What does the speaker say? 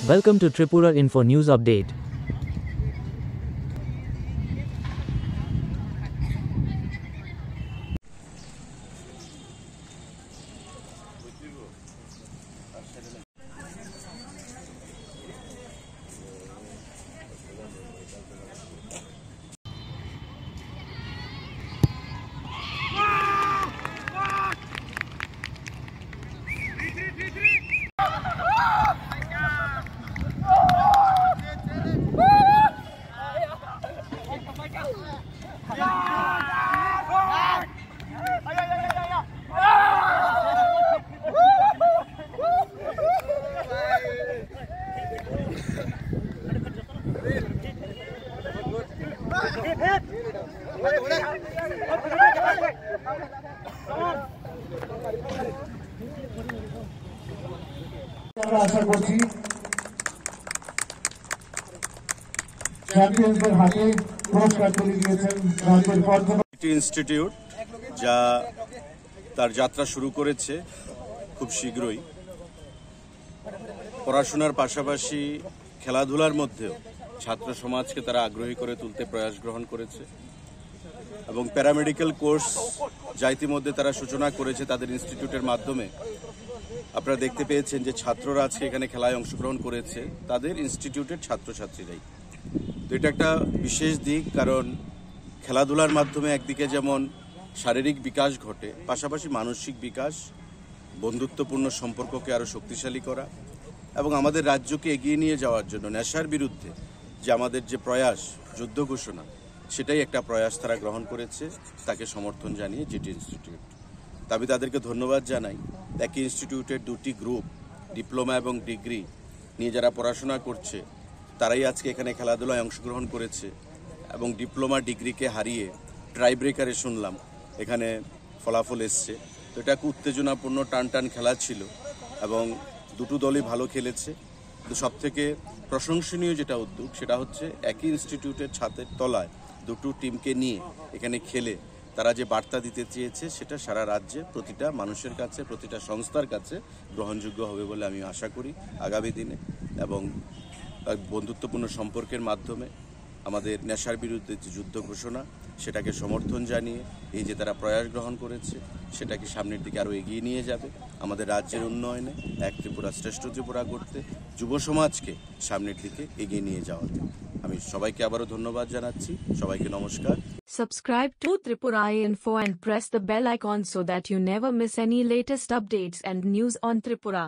Welcome to Tripura Info News Update. আশা করছি চ্যাম্পিয়নদের হাতে পুরস্কার তুলে দিয়েছেন রাজ্যের পর্যটন ইনস্টিটিউট, যা তার যাত্রা শুরু করেছে খুব শীঘ্রই। পড়াশোনার পাশাপাশি খেলাধুলার মধ্যেও ছাত্র সমাজকে তারা আগ্রহী করে তুলতে প্রয়াস গ্রহণ করেছে এবং প্যারামেডিক্যাল কোর্স যা ইতিমধ্যে তারা সূচনা করেছে তাদের ইনস্টিটিউটের মাধ্যমে আপনারা দেখতে পেয়েছেন যে ছাত্ররা আজকে এখানে খেলায় অংশগ্রহণ করেছে তাদের ইনস্টিটিউটের ছাত্রছাত্রীরাই। তো এটা একটা বিশেষ দিক, কারণ খেলাধুলার মাধ্যমে একদিকে যেমন শারীরিক বিকাশ ঘটে, পাশাপাশি মানসিক বিকাশ, বন্ধুত্বপূর্ণ সম্পর্ককে আরও শক্তিশালী করা এবং আমাদের রাজ্যকে এগিয়ে নিয়ে যাওয়ার জন্য নেশার বিরুদ্ধে যে আমাদের যে প্রয়াস, যুদ্ধ ঘোষণা, সেটাই একটা প্রয়াস তারা গ্রহণ করেছে। তাকে সমর্থন জানিয়ে জিটি ইনস্টিটিউট, আমি তাদেরকে ধন্যবাদ জানাই। একই ইনস্টিটিউটের দুটি গ্রুপ, ডিপ্লোমা এবং ডিগ্রি নিয়ে যারা পড়াশোনা করছে, তারাই আজকে এখানে খেলাধুলায় অংশগ্রহণ করেছে এবং ডিপ্লোমা ডিগ্রিকে হারিয়ে ট্রাই ব্রেকারে শুনলাম এখানে ফলাফল এসছে। তো এটা খুব উত্তেজনাপূর্ণ টান খেলা ছিল এবং দুটো দলই ভালো খেলেছে। তো সবথেকে প্রশংসনীয় যেটা উদ্যোগ সেটা হচ্ছে একই ইনস্টিটিউটের ছাদের তলায় দুটো টিমকে নিয়ে এখানে খেলে তারা যে বার্তা দিতে চেয়েছে সেটা সারা রাজ্যে প্রতিটা মানুষের কাছে, প্রতিটা সংস্থার কাছে গ্রহণযোগ্য হবে বলে আমি আশা করি আগামী দিনে। এবং বন্ধুত্বপূর্ণ সম্পর্কের মাধ্যমে আমাদের নেশার বিরুদ্ধে যে যুদ্ধ ঘোষণা, সেটাকে সমর্থন জানিয়ে এই যে তারা প্রয়াস গ্রহণ করেছে সেটাকে সামনের দিকে আরও এগিয়ে নিয়ে যাবে আমাদের রাজ্যের উন্নয়নে, এক ত্রিপুরা শ্রেষ্ঠ ত্রিপুরা করতে, যুব সমাজকে সামনের দিকে এগিয়ে নিয়ে যাওয়াতে। আমি সবাইকে আবারও ধন্যবাদ জানাচ্ছি। সবাইকে নমস্কার। Subscribe to Tripura Info and press the bell icon so that you never miss any latest updates and news on Tripura.